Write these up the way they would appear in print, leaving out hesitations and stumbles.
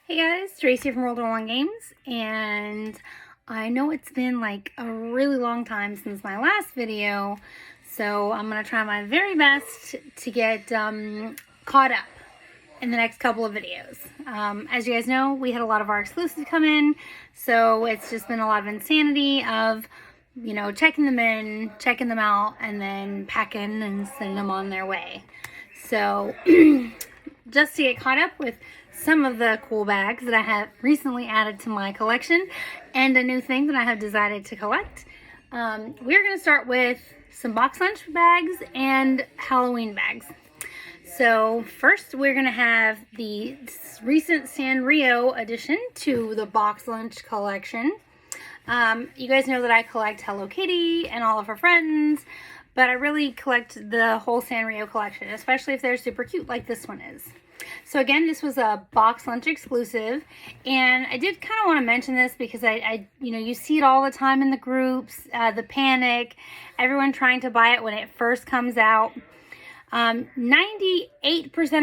Hey guys, Tracy from World of One Games, and I know it's been like a really long time since my last video, so I'm going to try my very best to get caught up in the next couple of videos. As you guys know, we had a lot of our exclusives come in, so it's just been a lot of insanity of, you know, checking them in, checking them out, and then packing and sending them on their way. So just to get caught up with some of the cool bags that I have recently added to my collection and a new thing that I have decided to collect, we're going to start with some BoxLunch bags and Halloween bags. So first we're going to have the recent Sanrio addition to the BoxLunch collection. You guys know that I collect Hello Kitty and all of her friends, but I really collect the whole Sanrio collection, especially if they're super cute like this one is. So again, this was a BoxLunch exclusive, and I did kind of want to mention this because you know, you see it all the time in the groups, the panic, everyone trying to buy it when it first comes out. 98%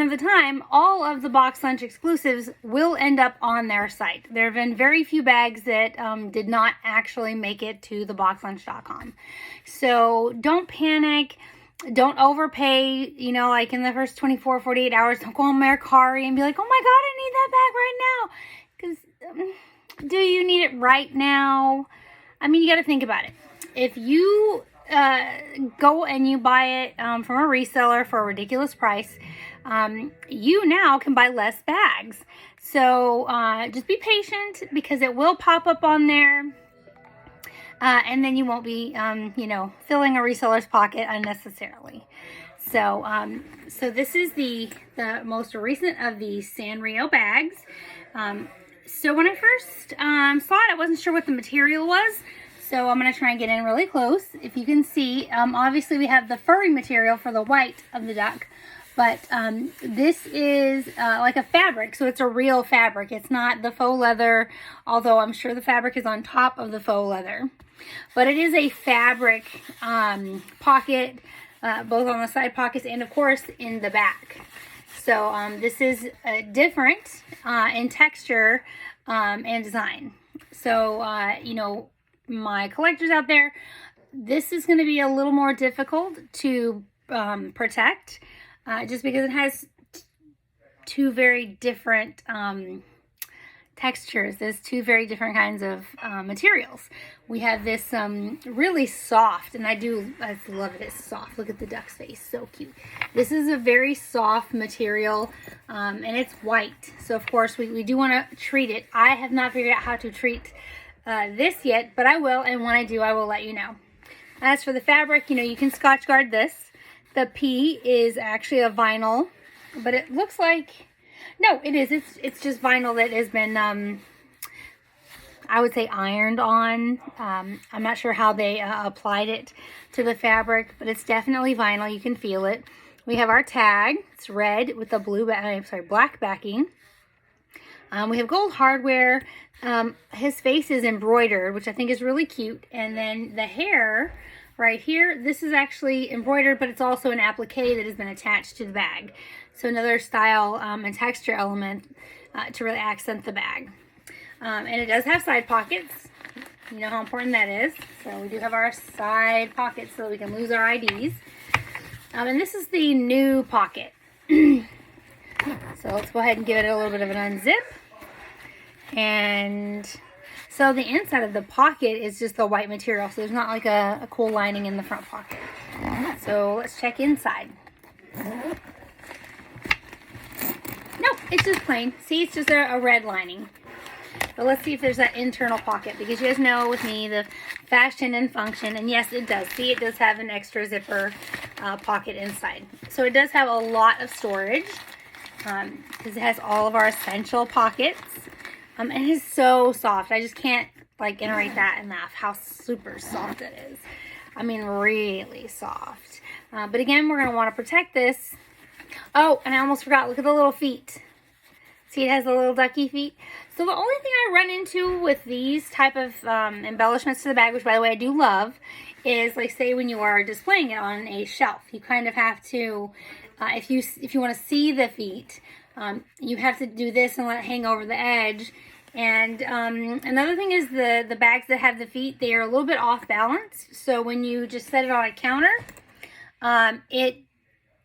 of the time, all of the BoxLunch exclusives will end up on their site. There have been very few bags that did not actually make it to the BoxLunch.com. So don't panic. Don't overpay, you know, like in the first 24, 48 hours. Don't go on Mercari and be like, oh my God, I need that bag right now. Because do you need it right now? I mean, you got to think about it. If you go and you buy it from a reseller for a ridiculous price, you now can buy less bags. So just be patient because it will pop up on there. And then you won't be, you know, filling a reseller's pocket unnecessarily. So, so this is the most recent of the Sanrio bags. So when I first saw it, I wasn't sure what the material was. So I'm going to try and get in really close. If you can see, obviously we have the furry material for the white of the duck. But this is like a fabric, so it's a real fabric. It's not the faux leather, although I'm sure the fabric is on top of the faux leather. But it is a fabric pocket, both on the side pockets and, of course, in the back. So this is different in texture and design. So, you know, my collectors out there, this is going to be a little more difficult to protect. Just because it has two very different textures. There's two very different kinds of materials. We have this really soft, and I love it. It's soft. Look at the duck's face. So cute. This is a very soft material, and it's white. So, of course, we do want to treat it. I have not figured out how to treat this yet, but I will, and when I do, I will let you know. As for the fabric, you know, you can Scotch guard this. The P is actually a vinyl, but it looks like, no, it is. It's just vinyl that has been, I would say, ironed on. I'm not sure how they applied it to the fabric, but it's definitely vinyl. You can feel it. We have our tag. It's red with the black backing. We have gold hardware. His face is embroidered, which I think is really cute. And then the hair right here, this is actually embroidered, but it's also an applique that has been attached to the bag. So another style and texture element to really accent the bag. And it does have side pockets. You know how important that is. So we do have our side pockets so we can lose our IDs. And this is the new pocket. So let's go ahead and give it a little bit of an unzip. And so the inside of the pocket is just the white material. So there's not like a cool lining in the front pocket. So let's check inside. Nope, it's just plain. See, it's just a red lining. But let's see if there's that internal pocket. Because you guys know with me, the fashion and function. And yes, it does. See, it does have an extra zipper pocket inside. So it does have a lot of storage. Because it has all of our essential pockets. And it is so soft. I just can't like iterate that enough, how super soft it is. I mean, really soft. But again, we're going to want to protect this. Oh, and I almost forgot. Look at the little feet. See, it has the little ducky feet. So the only thing I run into with these type of embellishments to the bag, which by the way I do love, is like say when you are displaying it on a shelf. You kind of have to, if you want to see the feet, you have to do this and let it hang over the edge. And another thing is the bags that have the feet, they are a little bit off balance. So when you just set it on a counter, it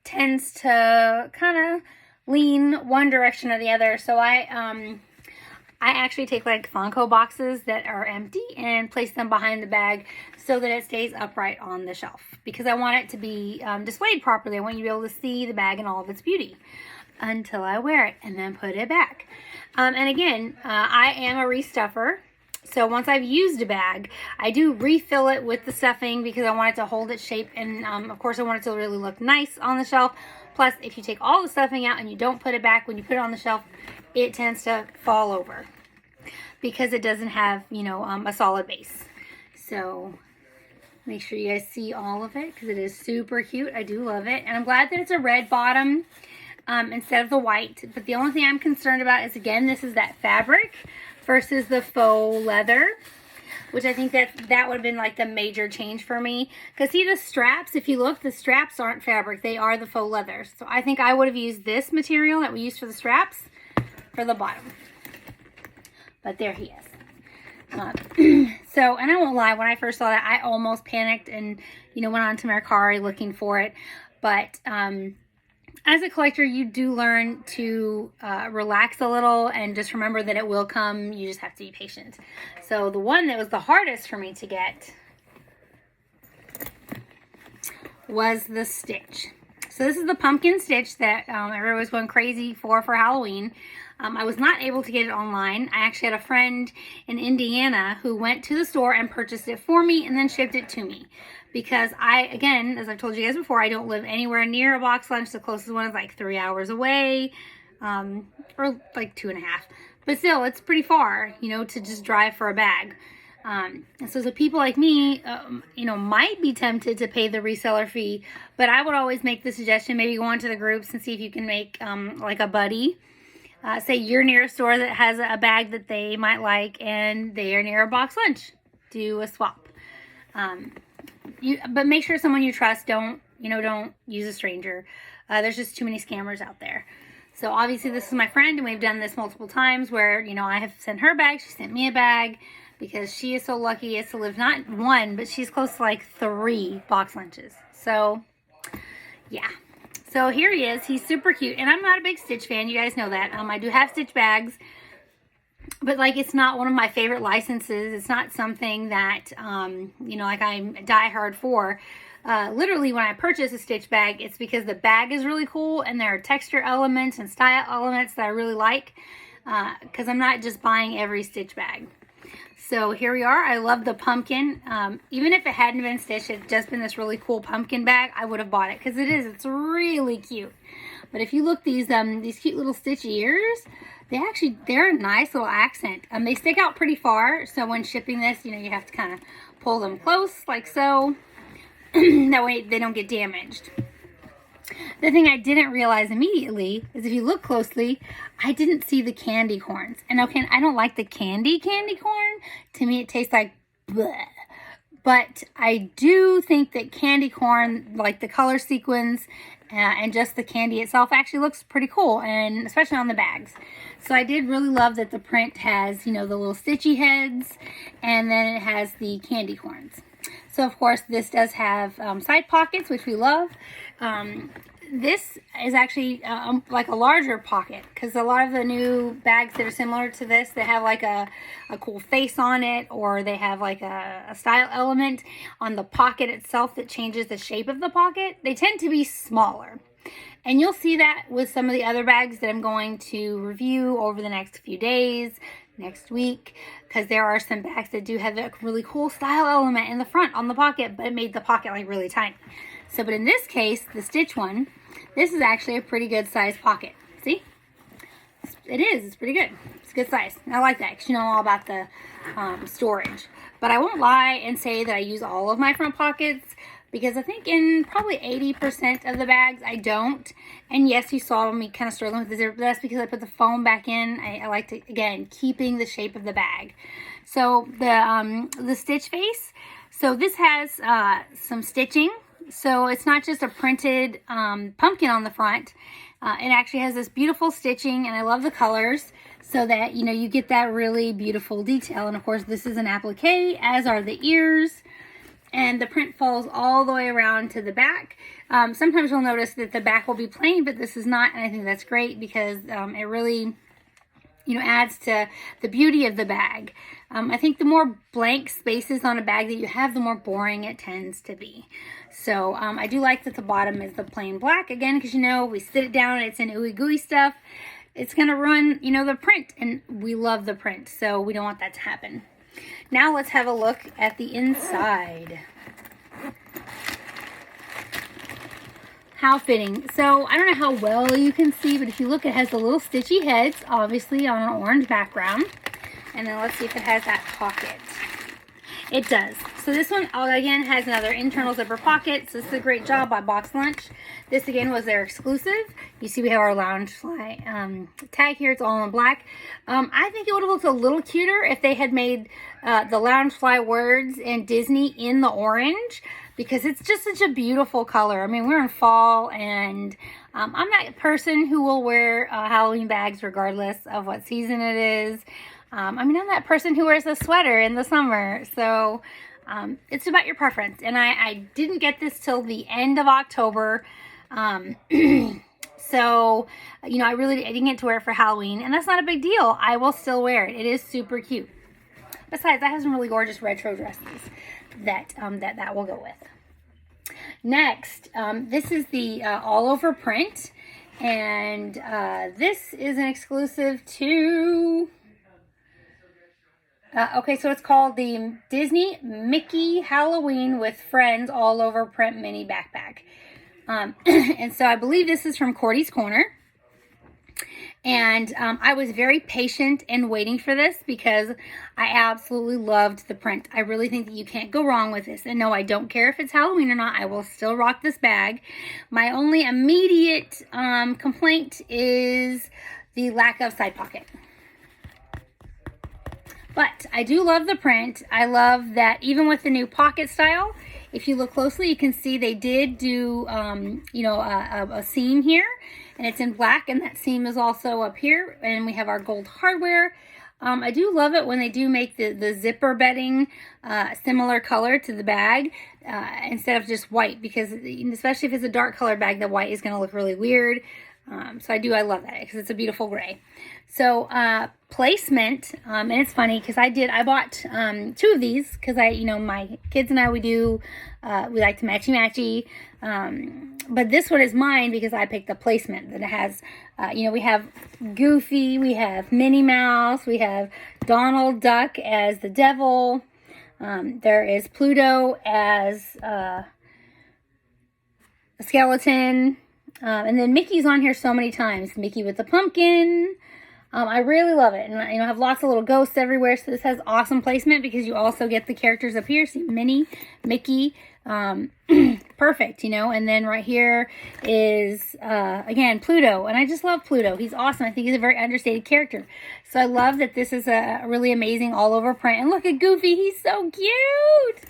tends to kind of lean one direction or the other. So I actually take like Funko boxes that are empty and place them behind the bag so that it stays upright on the shelf, because I want it to be displayed properly. I want you to be able to see the bag in all of its beauty until I wear it and then put it back. And again, I am a restuffer. So once I've used a bag, I do refill it with the stuffing because I want it to hold its shape. And of course, I want it to really look nice on the shelf. Plus, if you take all the stuffing out and you don't put it back, when you put it on the shelf, it tends to fall over because it doesn't have, you know, a solid base. So make sure you guys see all of it because it is super cute. I do love it. And I'm glad that it's a red bottom instead of the white. But the only thing I'm concerned about is, again, this is that fabric versus the faux leather, which I think that would have been like the major change for me. Because see, the straps, if you look, the straps aren't fabric. They are the faux leather. So I think I would have used this material that we used for the straps for the bottom. But there he is. So, and I won't lie, when I first saw that, I almost panicked and, you know, went on to Mercari looking for it. But as a collector, you do learn to relax a little and just remember that it will come. You just have to be patient. So the one that was the hardest for me to get was the Stitch. So this is the pumpkin Stitch that everyone was going crazy for Halloween. I was not able to get it online. I actually had a friend in Indiana who went to the store and purchased it for me and then shipped it to me. Because again, as I've told you guys before, I don't live anywhere near a BoxLunch. The closest one is like 3 hours away, or like 2.5. But still, it's pretty far, you know, to just drive for a bag. And so people like me, you know, might be tempted to pay the reseller fee. But I would always make the suggestion, maybe go onto the groups and see if you can make like a buddy. Say you're near a store that has a bag that they might like and they are near a BoxLunch. Do a swap. But make sure someone you trust. Don't use a stranger. There's just too many scammers out there. So obviously this is my friend and we've done this multiple times where, you know, I have sent her a bag. She sent me a bag because she is so lucky as to live not one, but she's close to like 3 BoxLunches. So yeah. So here he is. He's super cute. And I'm not a big Stitch fan. You guys know that. I do have Stitch bags. But, like, it's not one of my favorite licenses. It's not something that, you know, like I'm diehard for. Literally, when I purchase a Stitch bag, it's because the bag is really cool. And there are texture elements and style elements that I really like. Because I'm not just buying every Stitch bag. So here we are. I love the pumpkin. Even if it hadn't been Stitch, it's just been this really cool pumpkin bag, I would have bought it because it's really cute. But if you look, these cute little Stitch ears, they're a nice little accent. They stick out pretty far, so when shipping this, you know, you have to kind of pull them close like so. That way they don't get damaged. The thing I didn't realize immediately is if you look closely, I didn't see the candy corns. And okay, I don't like the candy corn. To me, it tastes like bleh. But I do think that candy corn, like the color sequins and just the candy itself, actually looks pretty cool, and especially on the bags. So I did really love that the print has, you know, the little stitchy heads, and then it has the candy corns. So, of course, this does have side pockets, which we love. This is actually like a larger pocket, because a lot of the new bags that are similar to this, they have like a cool face on it, or they have like a style element on the pocket itself that changes the shape of the pocket. They tend to be smaller. And you'll see that with some of the other bags that I'm going to review over the next few days, next week, because there are some bags that do have a really cool style element in the front on the pocket, but it made the pocket like really tiny. So, but in this case, the Stitch one, this is actually a pretty good size pocket. See? It is. It's pretty good. It's a good size. I like that because you know all about the storage. But I won't lie and say that I use all of my front pockets, because I think in probably 80% of the bags, I don't. And yes, you saw me kind of struggling with this. That's because I put the foam back in. I like to, again, keeping the shape of the bag. So the Stitch face. So this has some stitching. So it's not just a printed pumpkin on the front. It actually has this beautiful stitching, and I love the colors, so that, you know, you get that really beautiful detail. And of course, this is an applique, as are the ears. And the print falls all the way around to the back. Sometimes you'll notice that the back will be plain, but this is not, and I think that's great because it really, you know, adds to the beauty of the bag. I think the more blank spaces on a bag that you have, the more boring it tends to be. So I do like that the bottom is the plain black, again, because, you know, we sit it down and it's in ooey gooey stuff. It's going to ruin, you know, the print, and we love the print, so we don't want that to happen. Now let's have a look at the inside. How fitting. So I don't know how well you can see, but if you look, it has the little stitchy heads, obviously on an orange background. And then let's see if it has that pocket. It does. So this one, again, has another internal zipper pocket. So this is a great job by BoxLunch. This, again, was their exclusive. You see we have our Loungefly tag here. It's all in black. I think it would have looked a little cuter if they had made the Loungefly words and Disney in the orange, because it's just such a beautiful color. I mean, we're in fall, and I'm that person who will wear Halloween bags regardless of what season it is. I mean, I'm that person who wears a sweater in the summer. So it's about your preference. And I didn't get this till the end of October. So, you know, I didn't get to wear it for Halloween. And that's not a big deal. I will still wear it. It is super cute. Besides, I have some really gorgeous retro dresses that will go with. Next, this is the all over print. And this is an exclusive to... okay, so it's called the Disney Mickey Halloween with Friends all over print mini backpack. And so I believe this is from Cordy's Corner. And I was very patient in waiting for this because I absolutely loved the print. I really think that you can't go wrong with this. And no, I don't care if it's Halloween or not. I will still rock this bag. My only immediate complaint is the lack of side pocket. But I do love the print. I love that even with the new pocket style, if you look closely, you can see they did do, you know, a seam here. And it's in black, and that seam is also up here. And we have our gold hardware. I do love it when they do make the zipper bedding similar color to the bag instead of just white. Because especially if it's a dark color bag, the white is going to look really weird. So I love that because it's a beautiful gray. So placement, and it's funny because I bought 2 of these because you know, my kids and I, we like to matchy. But this one is mine because I picked the placement that it has. You know, we have Goofy, we have Minnie Mouse, we have Donald Duck as the devil. There is Pluto as a skeleton. And then Mickey's on here so many times. Mickey with the pumpkin. I really love it. And, you know, I have lots of little ghosts everywhere. So this has awesome placement because you also get the characters up here. See, Minnie, Mickey. Perfect, you know. And then right here is, again, Pluto. And I just love Pluto. He's awesome. I think he's a very understated character. So I love that this is a really amazing all-over print. And look at Goofy. He's so cute.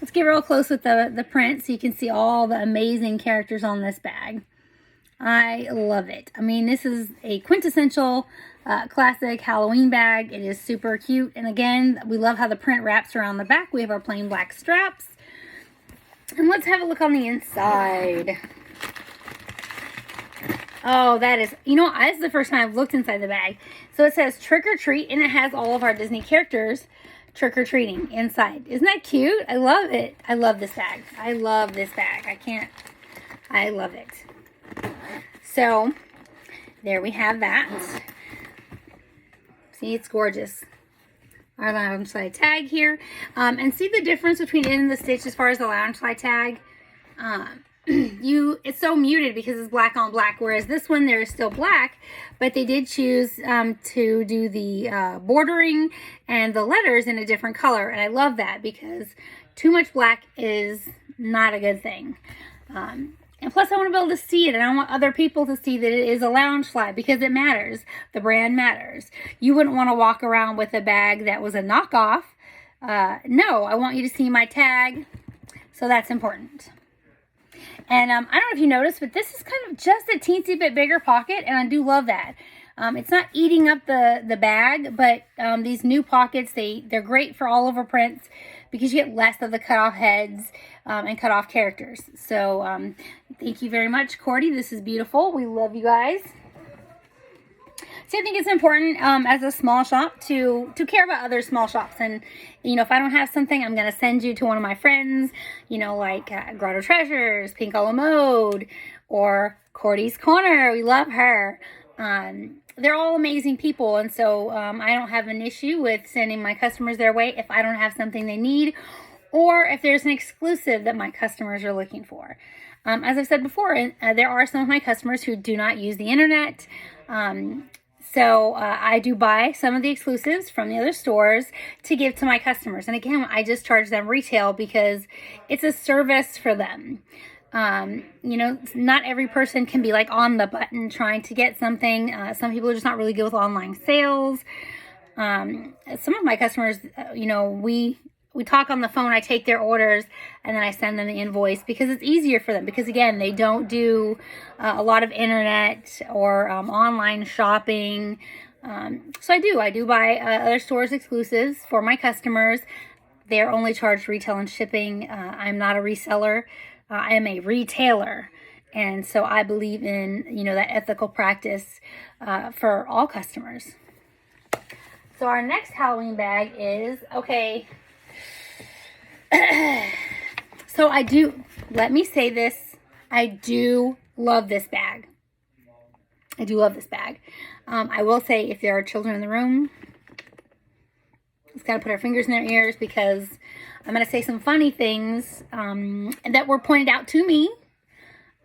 Let's get real close with the print so you can see all the amazing characters on this bag. I love it. I mean, this is a quintessential classic Halloween bag. It is super cute. And again, we love how the print wraps around the back. We have our plain black straps. And let's have a look on the inside. Oh, that is, you know, this is the first time I've looked inside the bag. So it says trick or treat, and it has all of our Disney characters trick-or-treating inside. Isn't that cute? I love it. I love this bag. I love this bag. I love it. So, there we have that. See, it's gorgeous. Our Loungefly tag here. And see the difference between it and the stitch as far as the Loungefly tag? It's so muted because it's black on black, whereas this one there is still black, but they did choose to do the bordering and the letters in a different color, and I love that because too much black is not a good thing. And plus I want to be able to see it, and I want other people to see that it is a Loungefly because it matters. The brand matters. You wouldn't want to walk around with a bag that was a knockoff. No, I want you to see my tag, so that's important. And I don't know if you noticed, but this is kind of just a teensy bit bigger pocket, and I do love that. It's not eating up the bag, but these new pockets, they're great for all over prints because you get less of the cut off heads and cut off characters. So thank you very much, Cordy. This is beautiful. We love you guys. So I think it's important as a small shop to care about other small shops. And, you know, if I don't have something, I'm going to send you to one of my friends, you know, like Grotto Treasures, Pink a la Mode, or Cordy's Corner. We love her. They're all amazing people. And so I don't have an issue with sending my customers their way if I don't have something they need, or if there's an exclusive that my customers are looking for. As I've said before, there are some of my customers who do not use the internet. So I do buy some of the exclusives from the other stores to give to my customers. And again, I just charge them retail because it's a service for them. You know, not every person can be like on the button trying to get something. Some people are just not really good with online sales. Some of my customers, you know, we talk on the phone, I take their orders, and then I send them the invoice because it's easier for them. Because again, they don't do a lot of internet or online shopping. So I do buy other stores' exclusives for my customers. They're only charged retail and shipping. I'm not a reseller. I am a retailer. And so I believe in, you know, that ethical practice for all customers. So our next Halloween bag is, okay... So let me say this, I do love this bag. I do love this bag. I will say, if there are children in the room, just gotta put our fingers in their ears, because I'm gonna say some funny things that were pointed out to me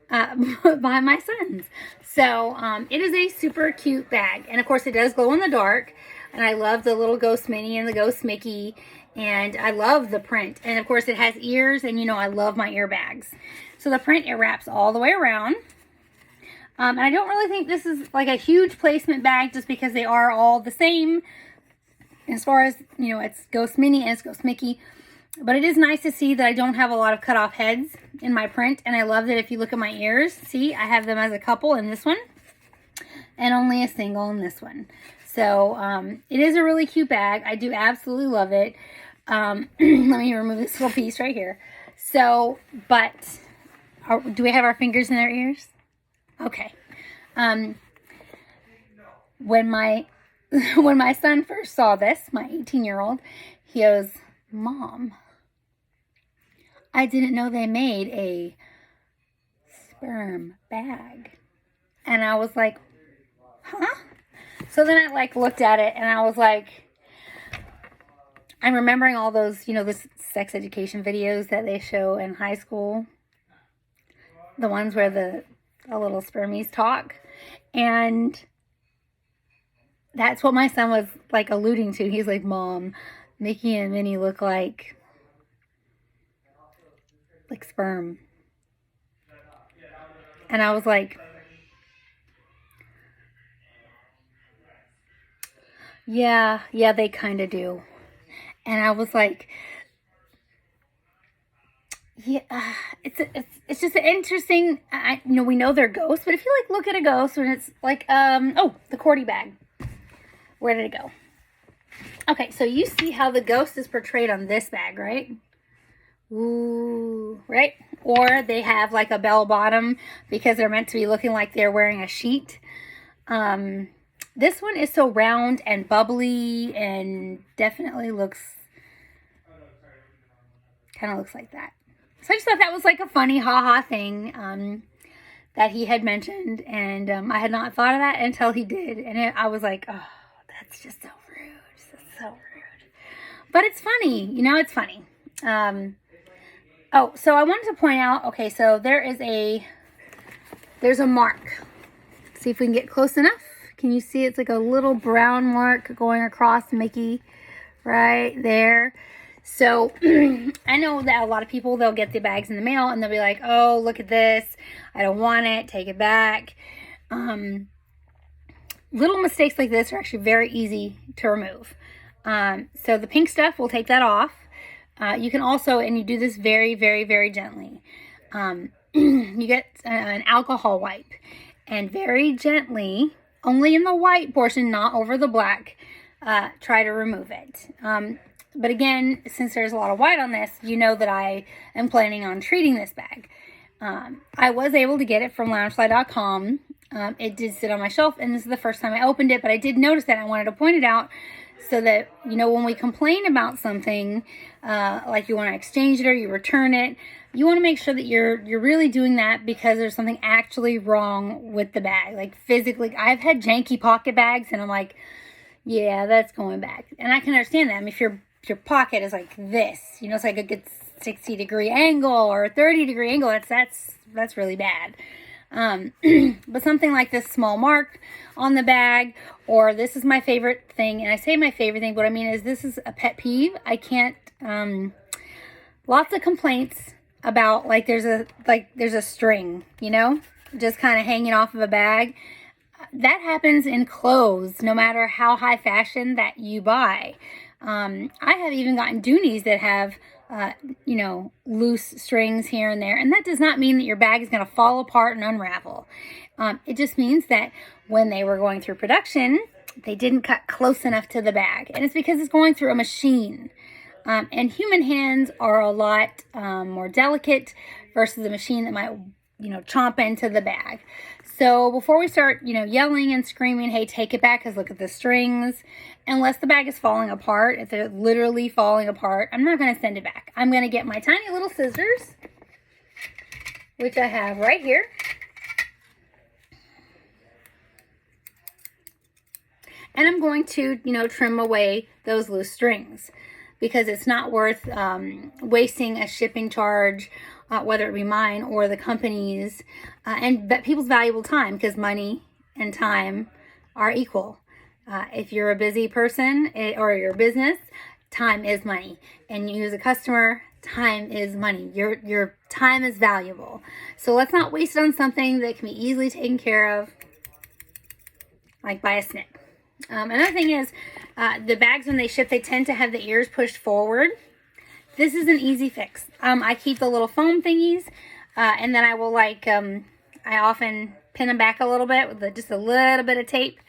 by my sons. So it is a super cute bag, and of course it does glow in the dark, and I love the little ghost Minnie and the ghost Mickey. And I love the print. And of course it has ears, and you know I love my ear bags. So the print, it wraps all the way around. And I don't really think this is like a huge placement bag, just because they are all the same. As far as, you know, it's Ghost Minnie and it's Ghost Mickey. But it is nice to see that I don't have a lot of cut off heads in my print. And I love that if you look at my ears, see, I have them as a couple in this one. And only a single in this one. So it is a really cute bag. I do absolutely love it. Let me remove this little piece right here. So, but do we have our fingers in their ears? Okay. When my son first saw this, my 18-year-old, he goes, "Mom, I didn't know they made a sperm bag." And I was like, "Huh?" So then I like looked at it, and I was like, I'm remembering all those, you know, the sex education videos that they show in high school. The ones where the little spermies talk. And that's what my son was like alluding to. He's like, "Mom, Mickey and Minnie look like sperm." And I was like, yeah, they kind of do. And I was like, yeah, it's just interesting. You know, we know they're ghosts, but if you like look at a ghost and it's like, oh, the Cordy bag. Where did it go? Okay, so you see how the ghost is portrayed on this bag, right? Ooh, right? Or they have like a bell bottom because they're meant to be looking like they're wearing a sheet. This one is so round and bubbly and definitely kind of looks like that. So I just thought that was like a funny ha-ha thing that he had mentioned. And I had not thought of that until he did. And I was like, oh, that's just so rude. That's so rude. But it's funny. You know, it's funny. Oh, so I wanted to point out, okay, so there's a mark. See if we can get close enough. Can you see it's like a little brown mark going across Mickey right there? So I know that a lot of people, they'll get the bags in the mail and they'll be like, "Oh, look at this. I don't want it. Take it back." Little mistakes like this are actually very easy to remove. So the pink stuff, we'll take that off. You can also, and you do this very, very, very gently. you get an alcohol wipe, and very gently, only in the white portion, not over the black, try to remove it. But again, since there's a lot of white on this, you know that I am planning on treating this bag. I was able to get it from loungefly.com. It did sit on my shelf, and this is the first time I opened it, but I did notice that. I wanted to point it out so that, you know, when we complain about something, like you want to exchange it or you return it, you want to make sure that you're really doing that because there's something actually wrong with the bag. Like physically, I've had janky pocket bags, and I'm like, yeah, that's going back. And I can understand that. I mean, if your pocket is like this, you know, it's like a good 60-degree angle or a 30-degree angle, that's really bad. But something like this small mark on the bag, or this is my favorite thing, and I say my favorite thing, but what I mean is this is a pet peeve. I can't, lots of complaints about like there's a string, you know, just kind of hanging off of a bag. That happens in clothes, no matter how high fashion that you buy. I have even gotten doonies that have, you know, loose strings here and there. And that does not mean that your bag is going to fall apart and unravel. It just means that when they were going through production, they didn't cut close enough to the bag. And it's because it's going through a machine. And human hands are a lot more delicate versus a machine that might, you know, chomp into the bag. So before we start, you know, yelling and screaming, hey, take it back because look at the strings. Unless the bag is falling apart, if they're literally falling apart, I'm not going to send it back. I'm going to get my tiny little scissors, which I have right here. And I'm going to, you know, trim away those loose strings because it's not worth wasting a shipping charge, whether it be mine or the company's, and people's valuable time, because money and time are equal. If you're a busy person or your business, time is money. And you as a customer, time is money. Your time is valuable. So let's not waste it on something that can be easily taken care of, like by a snip. Another thing is, the bags when they ship, they tend to have the ears pushed forward. This is an easy fix. I keep the little foam thingies, and then I will I often pin them back a little bit with just a little bit of tape,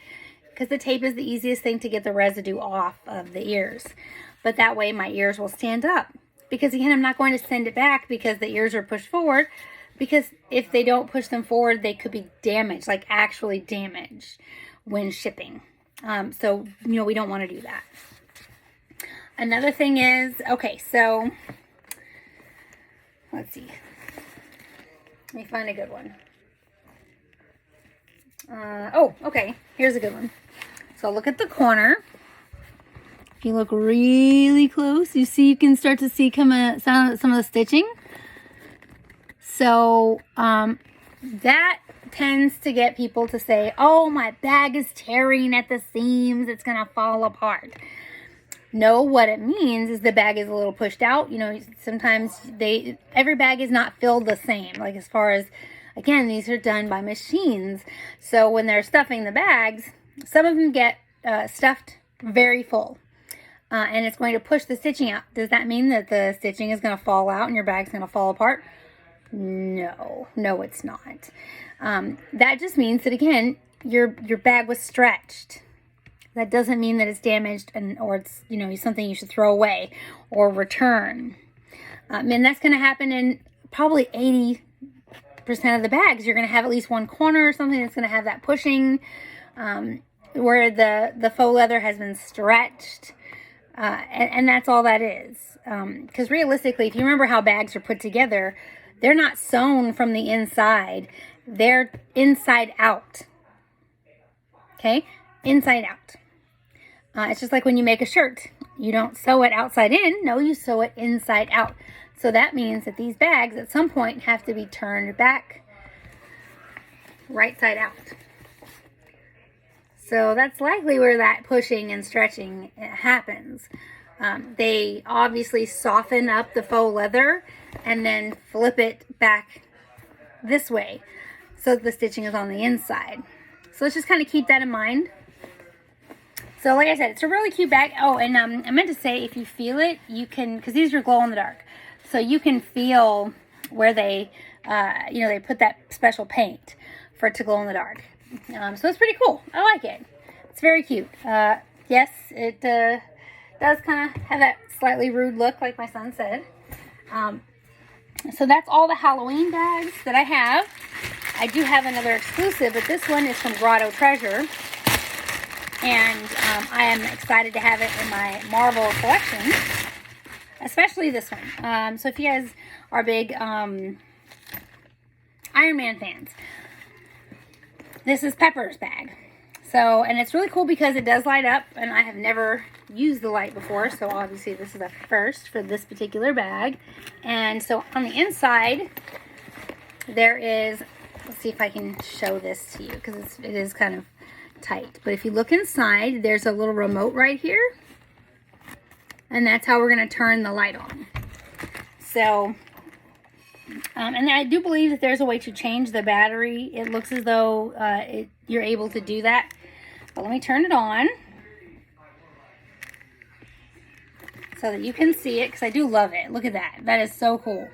because the tape is the easiest thing to get the residue off of the ears. But that way my ears will stand up. Because again, I'm not going to send it back because the ears are pushed forward, because if they don't push them forward, they could be damaged, like actually damaged when shipping. So, you know, we don't want to do that. Another thing is, okay, so let's see. Let me find a good one. Oh, okay, here's a good one. So look at the corner. If you look really close, you see, you can start to see some of the stitching. So that tends to get people to say, oh, my bag is tearing at the seams, it's gonna fall apart. No, what it means is the bag is a little pushed out. You know, sometimes every bag is not filled the same. Like as far as, again, these are done by machines. So when they're stuffing the bags, some of them get stuffed very full. And it's going to push the stitching out. Does that mean that the stitching is going to fall out and your bag's going to fall apart? No, it's not. That just means that, again, your bag was stretched. That doesn't mean that it's damaged or it's, you know, something you should throw away or return. And that's going to happen in probably 80% of the bags. You're going to have at least one corner or something that's going to have that pushing, where the faux leather has been stretched. And that's all that is. Because realistically, if you remember how bags are put together, they're not sewn from the inside. They're inside out. Okay? Inside out. It's just like when you make a shirt. You don't sew it outside in. No, you sew it inside out. So that means that these bags at some point have to be turned back right side out. So that's likely where that pushing and stretching happens. They obviously soften up the faux leather and then flip it back this way so the stitching is on the inside. So let's just kind of keep that in mind. So like I said, it's a really cute bag. Oh, and I meant to say, if you feel it, you can, because these are glow in the dark, so you can feel where they you know, they put that special paint for it to glow in the dark. So it's pretty cool. I like it. It's very cute. Yes, it does kind of have that slightly rude look, like my son said. So that's all the Halloween bags that I have. I do have another exclusive, but this one is from Grotto Treasure. And I am excited to have it in my Marvel collection, especially this one. So if you guys are big Iron Man fans, this is Pepper's bag. So, and it's really cool because it does light up, and I have never used the light before, so obviously this is a first for this particular bag. And so on the inside, there is, let's see if I can show this to you, because it is kind of tight. But if you look inside, there's a little remote right here, and that's how we're going to turn the light on. So, and I do believe that there's a way to change the battery. It looks as though you're able to do that. But let me turn it on so that you can see it, because I do love it. Look at that. That is so cool.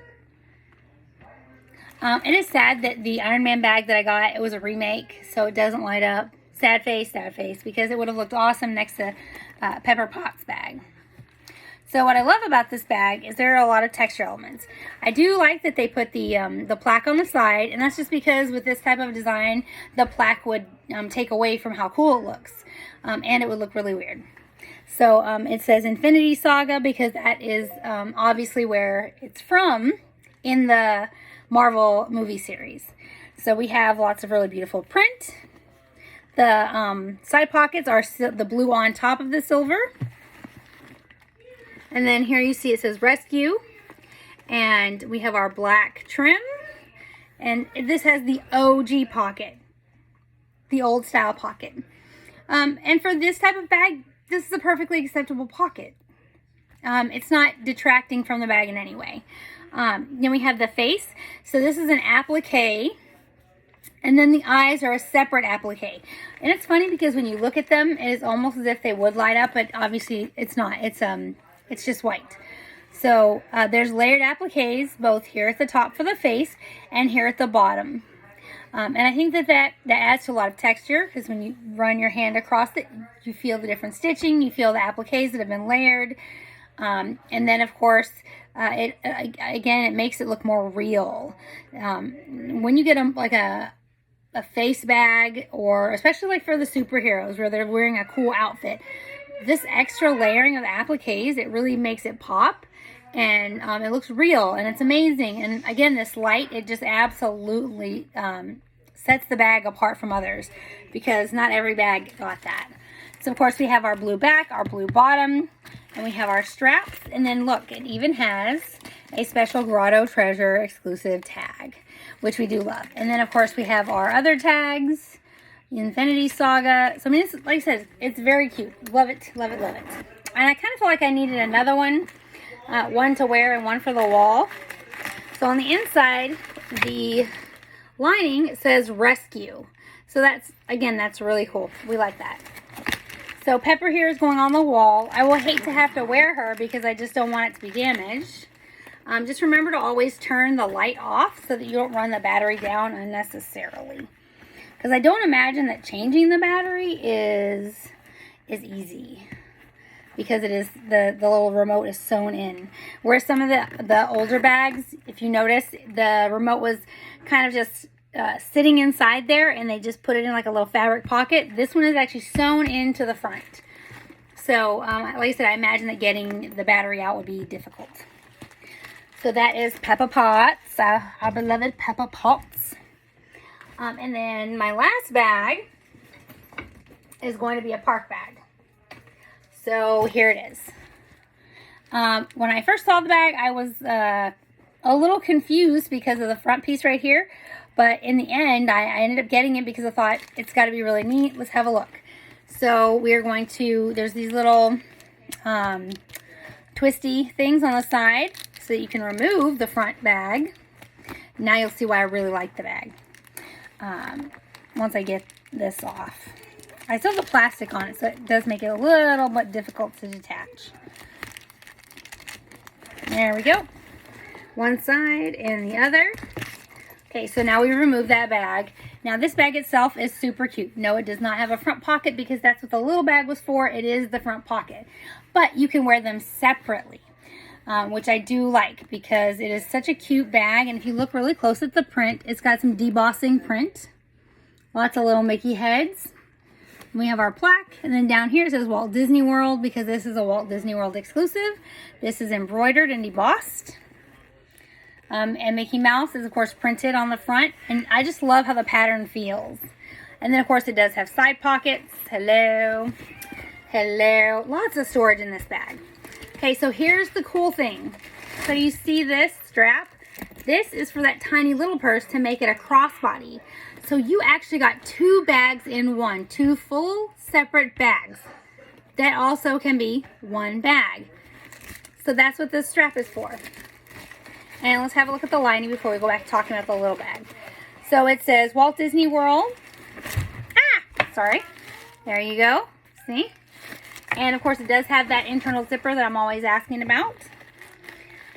It is sad that the Iron Man bag that I got, it was a remake, so it doesn't light up. Sad face, because it would have looked awesome next to Pepper Potts' bag. So what I love about this bag is there are a lot of texture elements. I do like that they put the plaque on the side, and that's just because with this type of design, the plaque would take away from how cool it looks, and it would look really weird. So it says Infinity Saga because that is obviously where it's from in the Marvel movie series. So we have lots of really beautiful print. The side pockets are the blue on top of the silver. And then here you see it says Rescue. And we have our black trim. And this has the OG pocket. The old style pocket. And for this type of bag, this is a perfectly acceptable pocket. It's not detracting from the bag in any way. Then we have the face. So this is an applique. And then the eyes are a separate applique. And it's funny because when you look at them, it is almost as if they would light up, but obviously it's not. It's just white. So there's layered appliques both here at the top for the face and here at the bottom. And I think that adds to a lot of texture because when you run your hand across it, you feel the different stitching, you feel the appliques that have been layered. And then of course, it makes it look more real. When you get a face bag, or especially like for the superheroes where they're wearing a cool outfit, this extra layering of appliques, it really makes it pop, and it looks real, and it's amazing. And again, this light, it just absolutely sets the bag apart from others because not every bag got that. So of course we have our blue back, our blue bottom, and we have our straps, and then look, it even has a special Grotto Treasure exclusive tag, which we do love. And then of course we have our other tags, Infinity Saga. So I mean, it's, like I said, it's very cute. Love it, love it, love it. And I kind of feel like I needed another one, one to wear and one for the wall. So on the inside, the lining says Rescue. So that's, again, that's really cool. We like that. So Pepper here is going on the wall. I will hate to have to wear her because I just don't want it to be damaged. Just remember to always turn the light off so that you don't run the battery down unnecessarily. Because I don't imagine that changing the battery is easy. Because it is, the little remote is sewn in. Whereas some of the older bags, if you notice, the remote was kind of just sitting inside there and they just put it in like a little fabric pocket. This one is actually sewn into the front. So, like I said, I imagine that getting the battery out would be difficult. So that is Pepper Potts, our beloved Pepper Potts. And then my last bag is going to be a park bag. So here it is. When I first saw the bag, I was a little confused because of the front piece right here. But in the end, I ended up getting it because I thought it's got to be really neat. Let's have a look. So we are going to, there's these little twisty things on the side so that you can remove the front bag. Now you'll see why I really like the bag. Once I get this off. I still have the plastic on it, so it does make it a little bit difficult to detach. There we go. One side and the other. Okay, so now we remove that bag. Now this bag itself is super cute. No, it does not have a front pocket because that's what the little bag was for. It is the front pocket. But you can wear them separately, which I do like because it is such a cute bag. And if you look really close at the print, it's got some debossing print. Lots of little Mickey heads. And we have our plaque. And then down here it says Walt Disney World because this is a Walt Disney World exclusive. This is embroidered and embossed. And Mickey Mouse is, of course, printed on the front. And I just love how the pattern feels. And then, of course, it does have side pockets. Hello. Hello. Lots of storage in this bag. Okay, so here's the cool thing. So you see this strap? This is for that tiny little purse to make it a crossbody. So you actually got 2 bags in one. 2 full separate bags. That also can be one bag. So that's what this strap is for. And let's have a look at the lining before we go back to talking about the little bag. So it says Walt Disney World. Sorry. There you go. See? And of course it does have that internal zipper that I'm always asking about.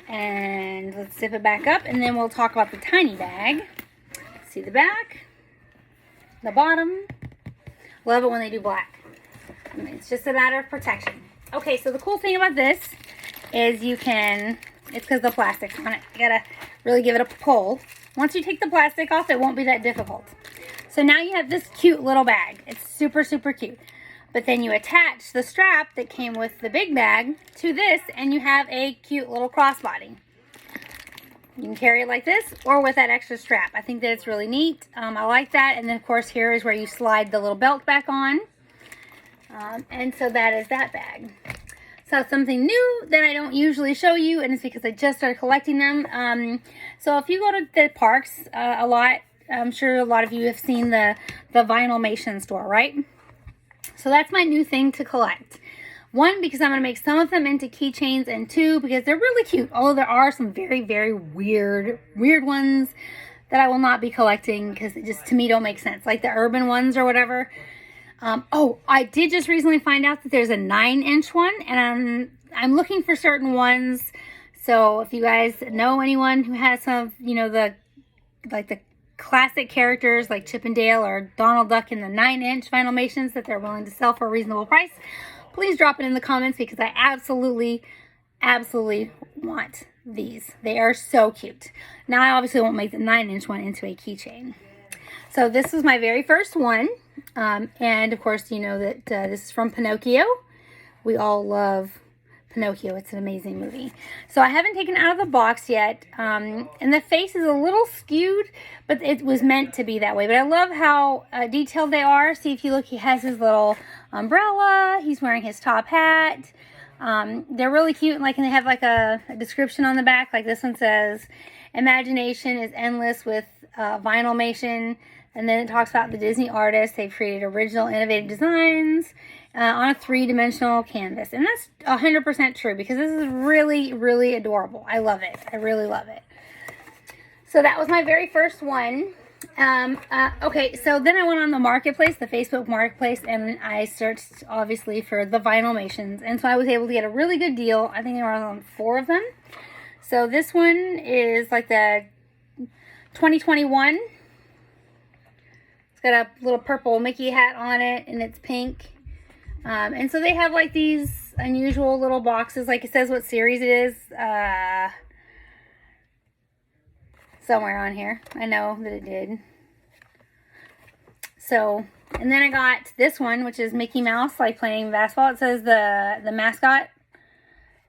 And let's zip it back up and then we'll talk about the tiny bag. See the back, the bottom. Love it when they do black. I mean, it's just a matter of protection. Okay, so the cool thing about this is you can... It's because the plastic's on it. You gotta really give it a pull. Once you take the plastic off, it won't be that difficult. So now you have this cute little bag. It's super, super cute. But then you attach the strap that came with the big bag to this, and you have a cute little crossbody. You can carry it like this or with that extra strap. I think that it's really neat. I like that. And then, of course, here is where you slide the little belt back on. And so that is that bag. So something new that I don't usually show you, and it's because I just started collecting them. So if you go to the parks a lot, I'm sure a lot of you have seen the Vinylmations store, right? So that's my new thing to collect. 1, because I'm going to make some of them into keychains, and 2, because they're really cute. Although there are some very, very weird ones that I will not be collecting because it just, to me, don't make sense. Like the urban ones or whatever. Oh, I did just recently find out that there's a 9-inch one, and I'm looking for certain ones. So if you guys know anyone who has some, you know, the classic characters like Chip and Dale or Donald Duck in the 9-inch Vinylmations that they're willing to sell for a reasonable price, please drop it in the comments because I absolutely want these. They are so cute. Now I obviously won't make the 9-inch one into a keychain. So this was my very first one. And of course, you know that this is from Pinocchio. We all love Pinocchio. It's an amazing movie. So I haven't taken it out of the box yet. And the face is a little skewed, but it was meant to be that way. But I love how detailed they are. See, if you look, he has his little umbrella. He's wearing his top hat. They're really cute. Like, and they have like a description on the back. Like this one says, "Imagination is endless with Vinylmation." And then it talks about the Disney artists. They've created original, innovative designs on a 3-dimensional canvas. And that's 100% true because this is really, really adorable. I love it. I really love it. So that was my very first one. Okay, so then I went on the marketplace, the Facebook marketplace, and I searched, obviously, for the Vinylmations. And so I was able to get a really good deal. I think there were on 4 of them. So this one is like the 2021. It's got a little purple Mickey hat on it, and it's pink. And so they have like these unusual little boxes. Like it says what series it is. Somewhere on here. I know that it did. So, and then I got this one, which is Mickey Mouse, like playing basketball. It says the mascot.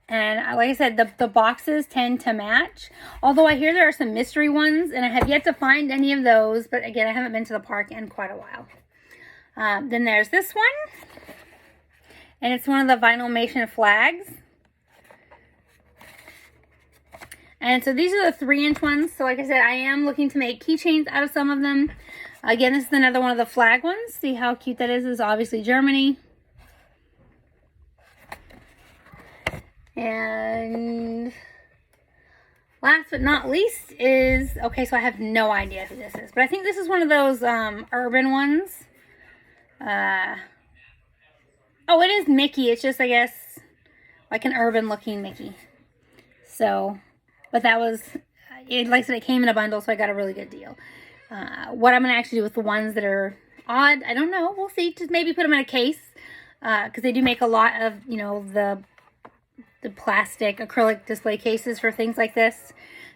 And like I said, the boxes tend to match. Although I hear there are some mystery ones, and I have yet to find any of those. But again, I haven't been to the park in quite a while. Then there's this one. And it's one of the Vinylmation flags. And so these are the 3-inch ones. So like I said, I am looking to make keychains out of some of them. Again, this is another one of the flag ones. See how cute that is? This is obviously Germany. And last but not least is, okay, so I have no idea who this is. But I think this is one of those urban ones. Oh, it is Mickey. It's just, I guess, like an urban looking Mickey. So, but that was, like I said, it came in a bundle, so I got a really good deal. What I'm going to actually do with the ones that are odd, I don't know. We'll see. Just maybe put them in a case, because they do make a lot of, you know, the plastic acrylic display cases for things like this.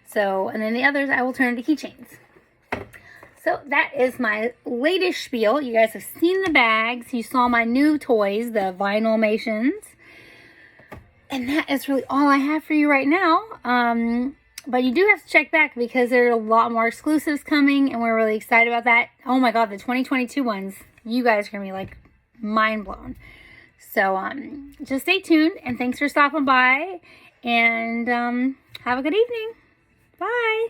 So, and then the others I will turn into keychains. So that is my latest spiel. You guys have seen the bags. You saw my new toys, the Vinylmations. And that is really all I have for you right now. But you do have to check back because there are a lot more exclusives coming, and we're really excited about that. Oh my God, the 2022 ones. You guys are going to be like mind blown. So just stay tuned, and thanks for stopping by, and have a good evening. Bye.